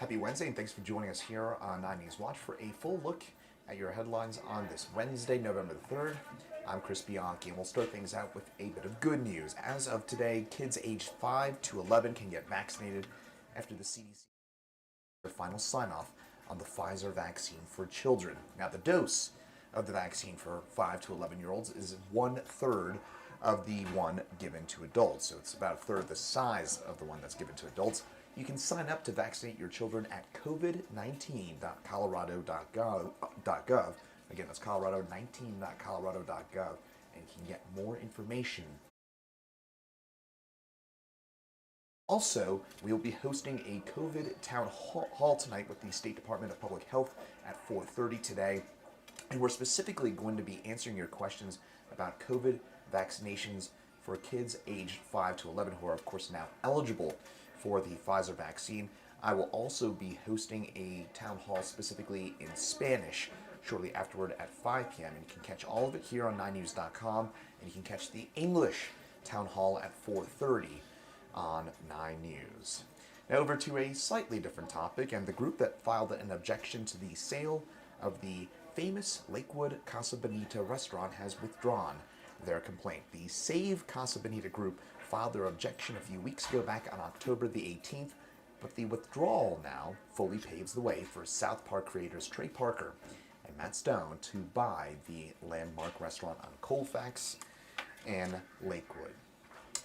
Happy Wednesday, and thanks for joining us here on 9 News Watch for a full look at your headlines on this Wednesday, November the 3rd. I'm Chris Bianchi, and we'll start things out with a bit of good news. As of today, kids aged 5 to 11 can get vaccinated after the CDC their final sign-off on the Pfizer vaccine for children. Now, the dose of the vaccine for 5 to 11-year-olds is 1/3 of the one given to adults. So it's about a third the size of the one that's given to adults. You can sign up to vaccinate your children at covid19.colorado.gov. Again, that's colorado19.colorado.gov, and you can get more information. Also, we will be hosting a COVID town hall tonight with the State Department of Public Health at 4:30 today. And we're specifically going to be answering your questions about COVID vaccinations for kids aged 5 to 11 who are, of course, now eligible for the Pfizer vaccine. I will also be hosting a town hall specifically in Spanish shortly afterward at 5 p.m. And you can catch all of it here on 9news.com, and you can catch the English town hall at 4:30 on 9 News. Now over to a slightly different topic, and the group that filed an objection to the sale of the famous Lakewood Casa Bonita restaurant has withdrawn their complaint. The Save Casa Bonita group filed their objection a few weeks ago, back on October the 18th, but the withdrawal now fully paves the way for South Park creators Trey Parker and Matt Stone to buy the landmark restaurant on Colfax and Lakewood.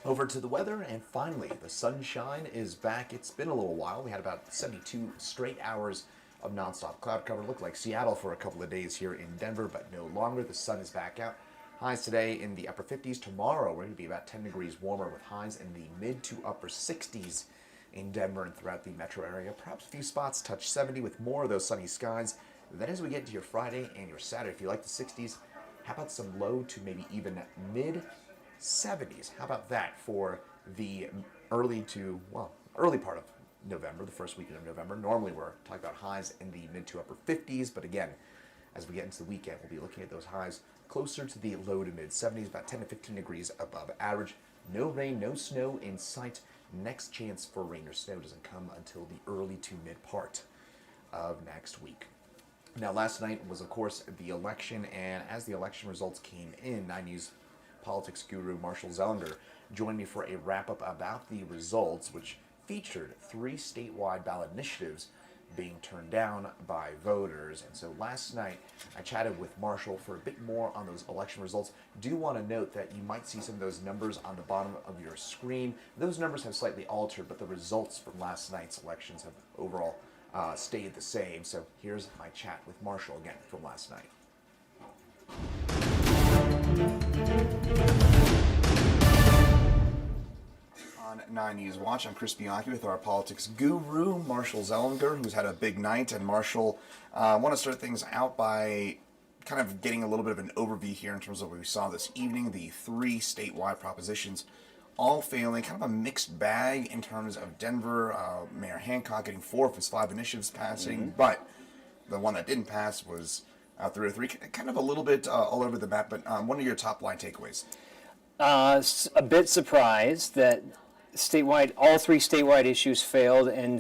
Over to the weather, and finally, the sunshine is back. It's been a little while. We had about 72 straight hours of nonstop cloud cover. Looked like Seattle for a couple of days here in Denver, but no longer. The sun is back out. Highs today in the upper 50s. Tomorrow, we're going to be about 10 degrees warmer with highs in the mid to upper 60s in Denver and throughout the metro area. Perhaps a few spots touch 70 with more of those sunny skies. Then as we get into your Friday and your Saturday, if you like the 60s, how about some low to maybe even mid 70s? How about that for the early part of November, the first weekend of November. Normally we're talking about highs in the mid to upper 50s, but again, as we get into the weekend, we'll be looking at those highs closer to the low to mid 70s, about 10 to 15 degrees above average. No rain, no snow in sight. Next chance for rain or snow doesn't come until the early to mid part of next week. Now, last night was, of course, the election, and as the election results came in, 9 News politics guru Marshall Zellinger joined me for a wrap-up about the results, which featured 3 statewide ballot initiatives being turned down by voters. And so last night I chatted with Marshall for a bit more on those election results. Do want to note that you might see some of those numbers on the bottom of your screen. Those numbers have slightly altered, but the results from last night's elections have overall stayed the same. So here's my chat with Marshall again from last night. On 9 News Watch, I'm Chris Bianchi with our politics guru, Marshall Zellinger, who's had a big night. And Marshall, I want to start things out by kind of getting a little bit of an overview here in terms of what we saw this evening. The 3 statewide propositions all failing, kind of a mixed bag in terms of Denver. Mayor Hancock getting 4 of his 5 initiatives passing, but the one that didn't pass was 303, kind of a little bit all over the map. But what are your top line takeaways? A bit surprised that all 3 statewide issues failed. I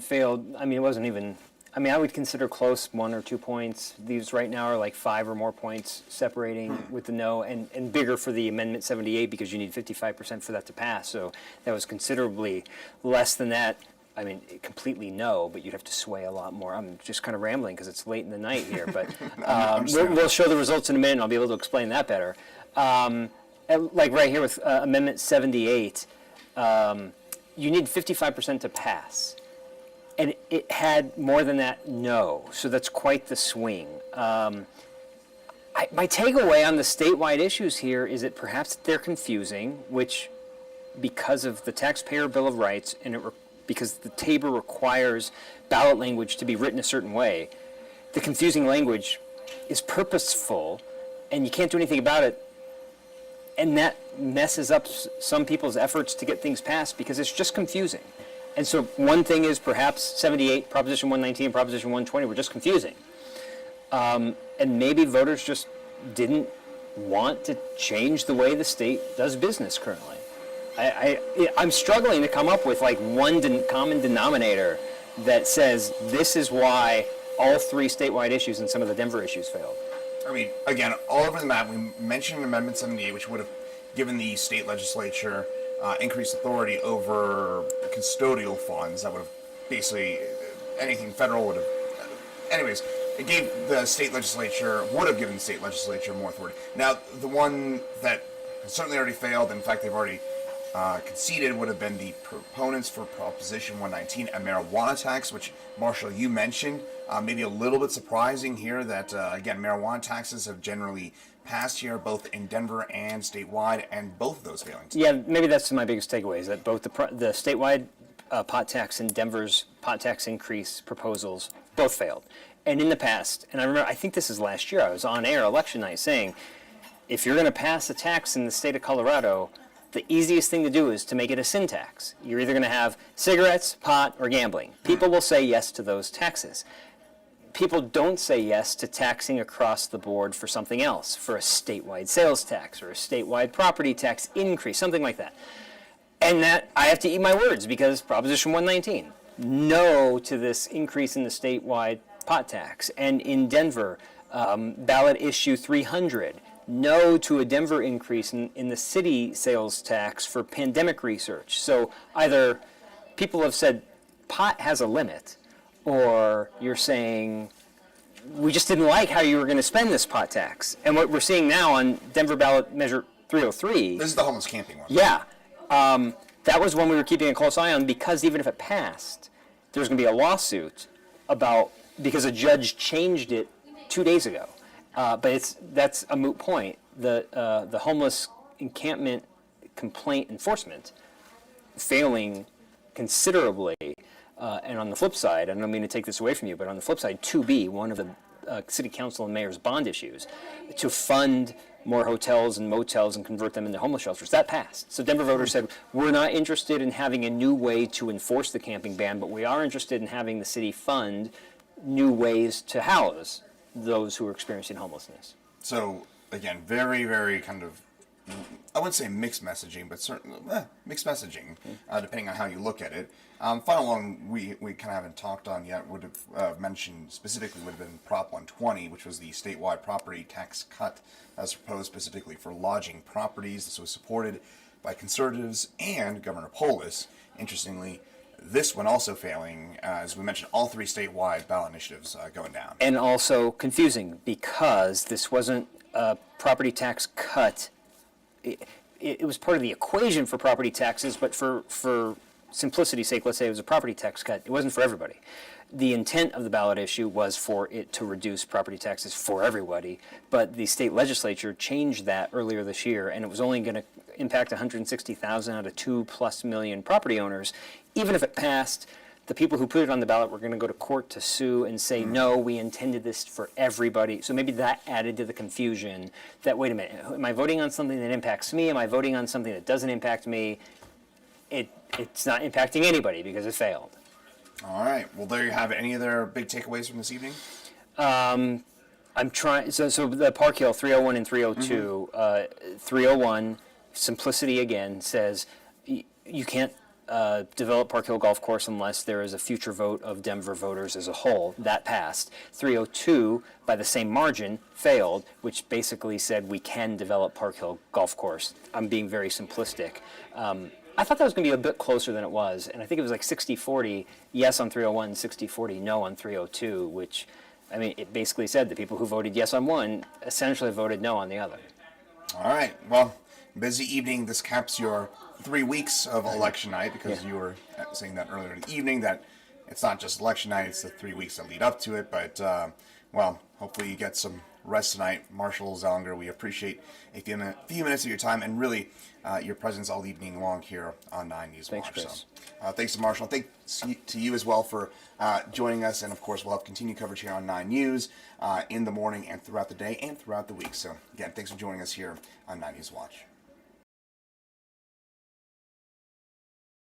mean, it wasn't even, I would consider close 1 or 2 points. These right now are like 5 or more points separating with the no, and bigger for the Amendment 78 because you need 55% for that to pass. So that was considerably less than that. I mean, completely no, but you'd have to sway a lot more. I'm just kind of rambling because it's late in the night here, but we'll show the results in a minute and I'll be able to explain that better. Like right here with Amendment 78, you need 55% to pass. And it had more than that no, so that's quite the swing. My takeaway on the statewide issues here is that perhaps they're confusing, which because of the Taxpayer Bill of Rights and because the TABOR requires ballot language to be written a certain way, the confusing language is purposeful and you can't do anything about it. And that messes up some people's efforts to get things passed because it's just confusing. And so one thing is perhaps 78, Proposition 119, and Proposition 120 were just confusing. And maybe voters just didn't want to change the way the state does business currently. I'm struggling to come up with like one common denominator that says this is why all three statewide issues and some of the Denver issues failed. I mean, again, all over the map, we mentioned Amendment 78, which would have given the state legislature increased authority over custodial funds. That would have basically anything federal would have. Anyways, it gave the state legislature, would have given the state legislature more authority. Now, the one that has certainly already failed, in fact, they've already conceded, would have been the proponents for Proposition 119, a marijuana tax, which, Marshall, you mentioned. Maybe a little bit surprising here that, again, marijuana taxes have generally passed here, both in Denver and statewide, and both of those failing. Yeah, maybe that's my biggest takeaway, is that both the statewide pot tax and Denver's pot tax increase proposals both failed. And in the past, and I remember, I think this is last year, I was on air election night saying, if you're going to pass a tax in the state of Colorado, the easiest thing to do is to make it a sin tax. You're either going to have cigarettes, pot, or gambling. People will say yes to those taxes. People don't say yes to taxing across the board for something else, for a statewide sales tax or a statewide property tax increase, something like that. And that, I have to eat my words, because Proposition 119, no to this increase in the statewide pot tax. And in Denver, ballot issue 300, no to a Denver increase in the city sales tax for pandemic research. So either people have said pot has a limit, or you're saying we just didn't like how you were going to spend this pot tax. And what we're seeing now on Denver ballot measure 303. This is the homeless camping one. Yeah. That was one we were keeping a close eye on, because even if it passed, there's going to be a lawsuit because a judge changed it 2 days ago. But that's a moot point. The homeless encampment complaint enforcement failing considerably. And on the flip side, I don't mean to take this away from you, but on the flip side, 2B, one of the city council and mayor's bond issues, to fund more hotels and motels and convert them into homeless shelters, that passed. So Denver voters said, we're not interested in having a new way to enforce the camping ban, but we are interested in having the city fund new ways to house those who are experiencing homelessness. So, again, very, very kind of, I wouldn't say mixed messaging, but certainly mixed messaging, depending on how you look at it. Final one we kind of haven't talked on yet, would have mentioned specifically, would have been Prop 120, which was the statewide property tax cut as proposed specifically for lodging properties. This was supported by conservatives and Governor Polis. Interestingly, this one also failing, as we mentioned, all three statewide ballot initiatives going down. And also confusing, because this wasn't a property tax cut. It was part of the equation for property taxes, but for simplicity's sake, let's say it was a property tax cut. It wasn't for everybody. The intent of the ballot issue was for it to reduce property taxes for everybody, but the state legislature changed that earlier this year, and it was only going to impact 160,000 out of 2+ million property owners. Even if it passed, the people who put it on the ballot were going to go to court to sue and say, no, we intended this for everybody. So maybe that added to the confusion that, wait a minute, am I voting on something that impacts me? Am I voting on something that doesn't impact me? It's not impacting anybody because it failed. All right. Well, there you have it. Any other big takeaways from this evening? I'm trying. So the Park Hill 301 and 302. 301, simplicity again, says you can't develop Park Hill Golf Course unless there is a future vote of Denver voters as a whole. That passed. 302, by the same margin, failed, which basically said we can develop Park Hill Golf Course. I'm being very simplistic. I thought that was going to be a bit closer than it was, and I think it was like 60-40 yes on 301, 60-40 no on 302, which, I mean, it basically said the people who voted yes on one essentially voted no on the other. All right. Well, busy evening. This caps your 3 weeks of election night, because you were saying that earlier in the evening, that it's not just election night, it's the 3 weeks that lead up to it. But, well, hopefully you get some rest tonight. Marshall Zellinger, we appreciate a few minutes of your time, and really your presence all evening long here on 9 News Thanks, Watch. Chris. So, thanks to Marshall. Thanks to you as well for joining us. And, of course, we'll have continued coverage here on 9 News in the morning and throughout the day and throughout the week. So, again, thanks for joining us here on 9 News Watch.